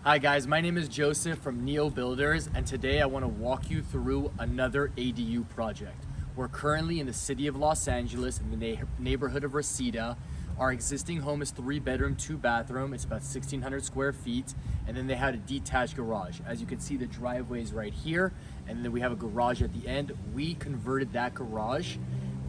Hi guys, my name is Joseph from Neo Builders, and today I want to walk you through another ADU project. We're currently in the city of Los Angeles in the neighborhood of Reseda. Our existing home is 3-bedroom, 2-bathroom. It's about 1,600 square feet, and then they had a detached garage. As you can see, the driveway is right here, and then we have a garage at the end. We converted that garage.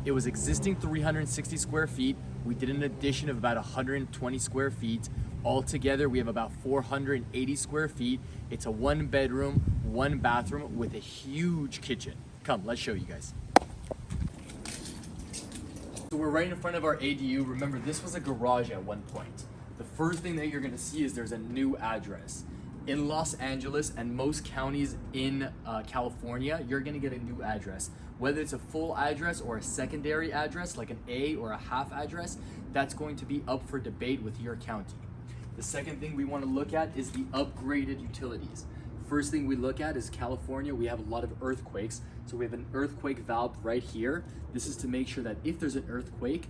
It was existing 360 square feet. We did an addition of about 120 square feet. Altogether, we have about 480 square feet. It's a 1-bedroom, 1-bathroom with a huge kitchen. Come, let's show you guys. So we're right in front of our ADU. Remember, this was a garage at one point. The first thing that you're gonna see is there's a new address. In Los Angeles and most counties in California, you're gonna get a new address. Whether it's a full address or a secondary address, like an A or a half address, that's going to be up for debate with your county. The second thing we want to look at is the upgraded utilities. First thing we look at is California. We have a lot of earthquakes. So we have an earthquake valve right here. This is to make sure that if there's an earthquake,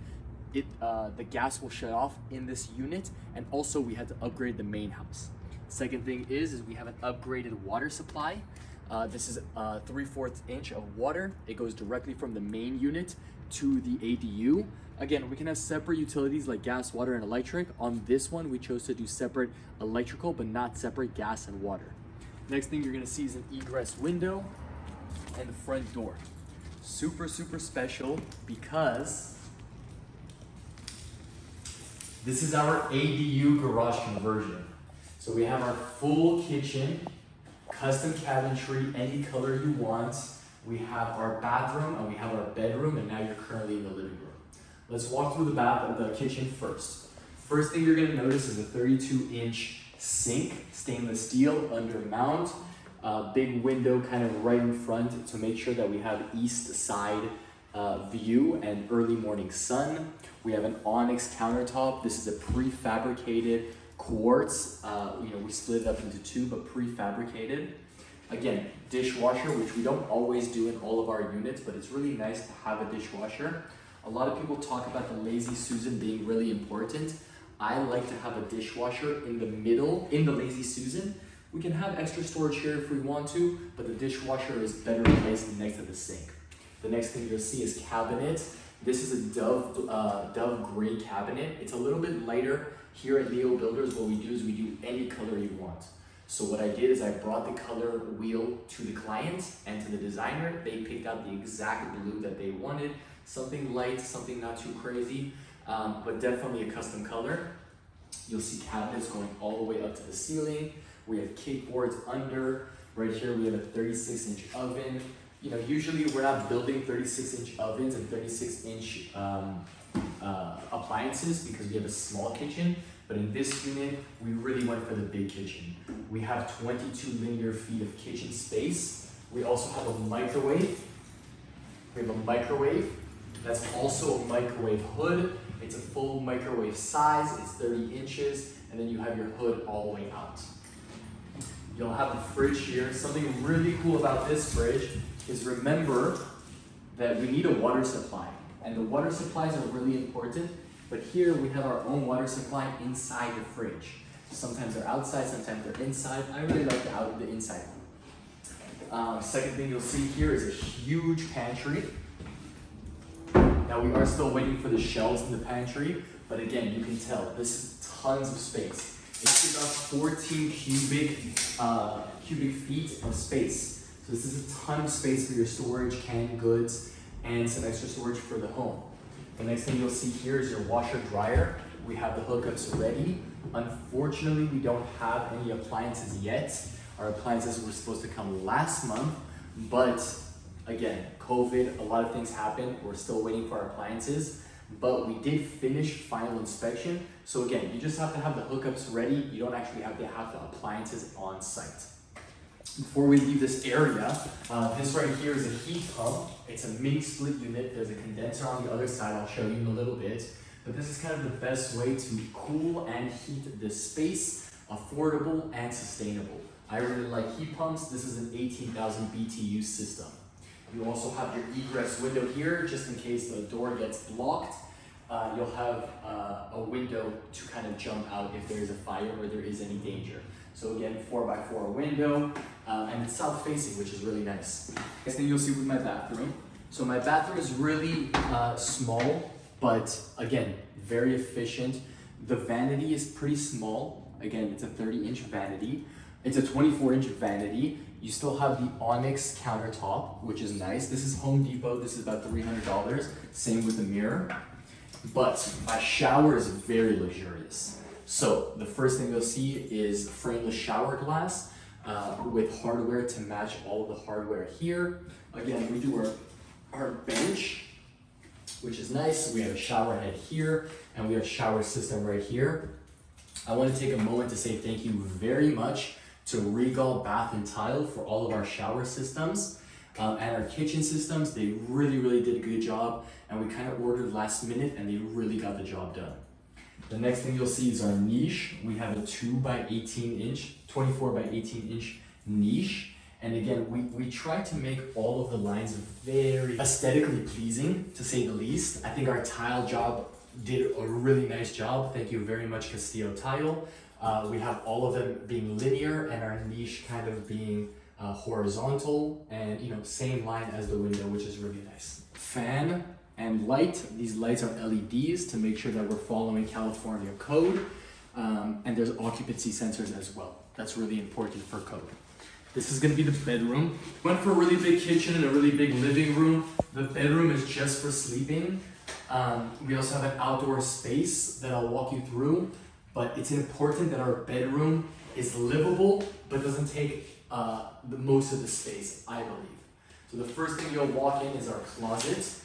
the gas will shut off in this unit. And also we had to upgrade the main house. Second thing is we have an upgraded water supply. This is a 3/4 inch of water. It goes directly from the main unit to the ADU. Again, we can have separate utilities like gas, water, and electric. On this one, we chose to do separate electrical, but not separate gas and water. Next thing you're gonna see is an egress window and the front door. Super, super special because this is our ADU garage conversion. So we have our full kitchen, custom cabinetry, any color you want. We have our bathroom and we have our bedroom, and now you're currently in the living room. Let's walk through the kitchen first. First thing you're gonna notice is a 32-inch sink, stainless steel, under mount, big window kind of right in front to make sure that we have east side view and early morning sun. We have an onyx countertop. This is a prefabricated quartz. We split it up into two, but prefabricated. Again, dishwasher, which we don't always do in all of our units, but it's really nice to have a dishwasher. A lot of people talk about the Lazy Susan being really important. I like to have a dishwasher in the middle, in the Lazy Susan. We can have extra storage here if we want to, but the dishwasher is better placed next to the sink. The next thing you'll see is cabinet. This is a Dove gray cabinet. It's a little bit lighter. Here at Neo Builders, what we do is we do any color you want. So what I did is I brought the color wheel to the client and to the designer. They picked out the exact blue that they wanted. Something light, something not too crazy, but definitely a custom color. You'll see cabinets going all the way up to the ceiling. We have kickboards under. Right here we have a 36-inch oven. Usually we're not building 36-inch ovens and 36-inch appliances because we have a small kitchen. But in this unit, we really went for the big kitchen. We have 22 linear feet of kitchen space. We also have a microwave. That's also a microwave hood. It's a full microwave size. It's 30 inches. And then you have your hood all the way out. You'll have the fridge here. Something really cool about this fridge is remember that we need a water supply. And the water supplies are really important. But here we have our own water supply inside the fridge. Sometimes they're outside, sometimes they're inside. I really like the inside one. Second thing you'll see here is a huge pantry. Now we are still waiting for the shelves in the pantry, but again, you can tell this is tons of space. It's about 14 cubic feet of space. So this is a ton of space for your storage, canned goods, and some extra storage for the home. The next thing you'll see here is your washer dryer. We have the hookups ready. Unfortunately, we don't have any appliances yet. Our appliances were supposed to come last month, but again, COVID, a lot of things happened. We're still waiting for our appliances, but we did finish final inspection. So again, you just have to have the hookups ready. You don't actually have to have the appliances on site. Before we leave this area, this right here is a heat pump. It's a mini split unit. There's a condenser on the other side. I'll show you in a little bit. But this is kind of the best way to cool and heat this space, affordable and sustainable. I really like heat pumps. This is an 18,000 BTU system. You also have your egress window here, just in case the door gets blocked. You'll have a window to kind of jump out if there is a fire or there is any danger. So again, 4x4 window, and it's south facing, which is really nice. Next thing you'll see with my bathroom. So my bathroom is really small, but again, very efficient. The vanity is pretty small. Again, it's a 30-inch vanity. It's a 24-inch vanity. You still have the onyx countertop, which is nice. This is Home Depot. This is about $300. Same with the mirror. But my shower is very luxurious. So the first thing you'll see is frameless shower glass with hardware to match all of the hardware here. Again, we do our bench, which is nice. We have a shower head here, and we have a shower system right here. I want to take a moment to say thank you very much to Regal Bath and Tile for all of our shower systems and our kitchen systems. They really did a good job, and we kind of ordered last minute, and they really got the job done. The next thing you'll see is our niche. We have a 2x18-inch, 24x18-inch niche. And again, we try to make all of the lines very aesthetically pleasing, to say the least. I think our tile job did a really nice job. Thank you very much, Castillo Tile. We have all of them being linear and our niche kind of being horizontal and same line as the window, which is really nice. Fan and light. These lights are LEDs to make sure that we're following California code. And there's occupancy sensors as well. That's really important for code. This is gonna be the bedroom. Went for a really big kitchen and a really big living room. The bedroom is just for sleeping. We also have an outdoor space that I'll walk you through, but it's important that our bedroom is livable, but doesn't take the most of the space, I believe. So the first thing you'll walk in is our closet.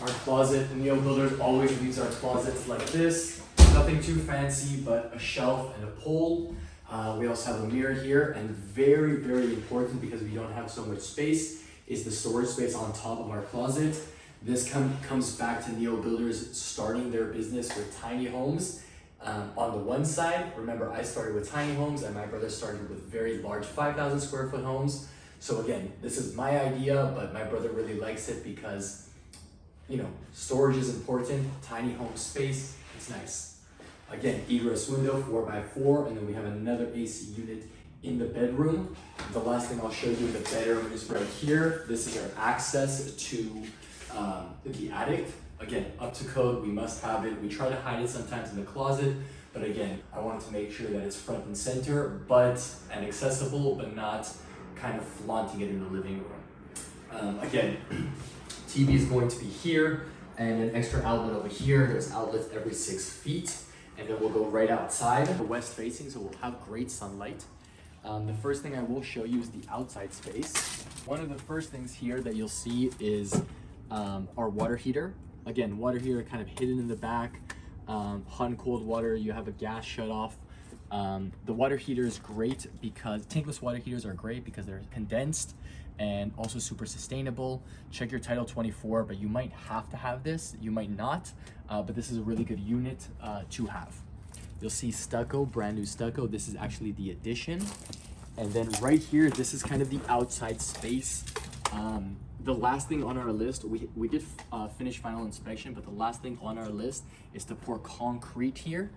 Our closet, Neo Builders always leaves our closets like this. Nothing too fancy, but a shelf and a pole. We also have a mirror here, and very important because we don't have so much space is the storage space on top of our closet. This comes back to Neo Builders starting their business with tiny homes. On the one side, remember I started with tiny homes and my brother started with very large 5,000 square foot homes. So again, this is my idea, but my brother really likes it because storage is important, tiny home space, it's nice. Again, egress window, 4x4, and then we have another AC unit in the bedroom. The last thing I'll show you in the bedroom is right here. This is our access to the attic. Again, up to code, we must have it. We try to hide it sometimes in the closet, but again, I wanted to make sure that it's front and center, and accessible, but not kind of flaunting it in the living room. Again, TV is going to be here, and an extra outlet over here. There's outlets every 6 feet. And then we'll go right outside. The west facing, so we'll have great sunlight. The first thing I will show you is the outside space. One of the first things here that you'll see is our water heater. Again, water heater kind of hidden in the back. Hot and cold water, you have a gas shut off. The water heater is great because tankless water heaters are great because they're condensed and also super sustainable. Check your Title 24, but you might have to have this, you might not, but this is a really good unit to have. You'll see stucco, brand new stucco. This is actually the addition. And then right here, this is kind of the outside space. The last thing on our list, we did finish final inspection, but the last thing on our list is to pour concrete here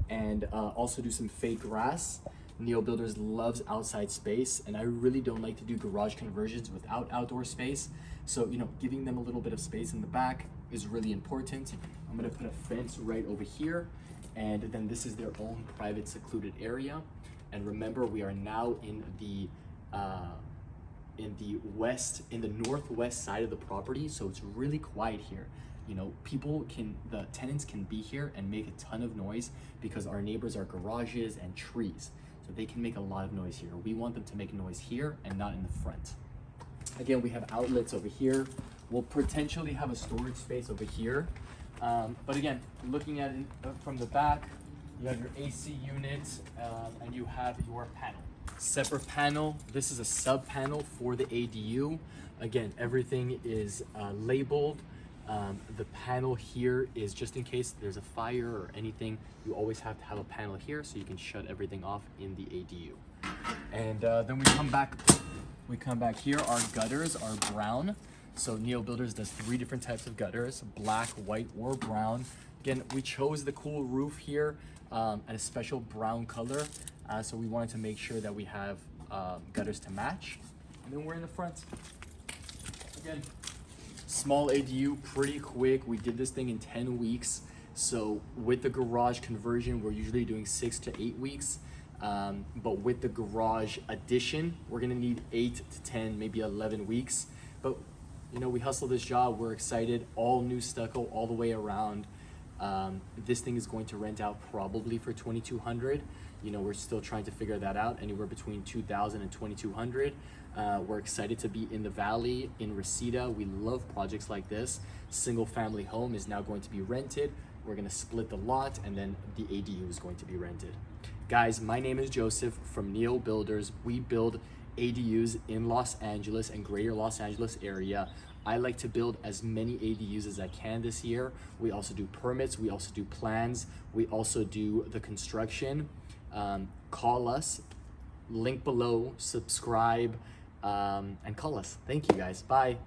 and also do some fake grass. Neo Builders loves outside space, and I really don't like to do garage conversions without outdoor space. So, giving them a little bit of space in the back is really important. I'm gonna put a fence right over here, and then this is their own private secluded area. And remember, we are now in the northwest side of the property, so it's really quiet here. The tenants can be here and make a ton of noise because our neighbors are garages and trees. So they can make a lot of noise here. We want them to make noise here and not in the front. Again, we have outlets over here. We'll potentially have a storage space over here. But again, looking at it from the back, you have your AC unit and you have your panel. Separate panel. This is a sub panel for the ADU. Again, everything is labeled. The panel here is just in case there's a fire or anything, you always have to have a panel here so you can shut everything off in the ADU. And then we come back here. Our gutters are brown. So Neo Builders does 3 different types of gutters, black, white, or brown. Again, we chose the cool roof here at a special brown color. So we wanted to make sure that we have gutters to match. And then we're in the front. Again, small ADU, pretty quick. We did this thing in 10 weeks. So with the garage conversion, we're usually doing 6 to 8 weeks. But with the garage addition, we're gonna need 8 to 10, maybe 11 weeks. But you know, we hustle this job, we're excited, all new stucco all the way around. This thing is going to rent out probably for $2,200. You know, we're still trying to figure that out, anywhere between $2,000 and $2,200. We're excited to be in the Valley, in Reseda. We love projects like this. Single family home is now going to be rented. We're gonna split the lot, and then the ADU is going to be rented. Guys, my name is Joseph from Neo Builders. We build ADUs in Los Angeles and greater Los Angeles area. I like to build as many ADUs as I can this year. We also do permits, we also do plans, we also do the construction. Call us, link below, subscribe, and call us. Thank you guys, bye.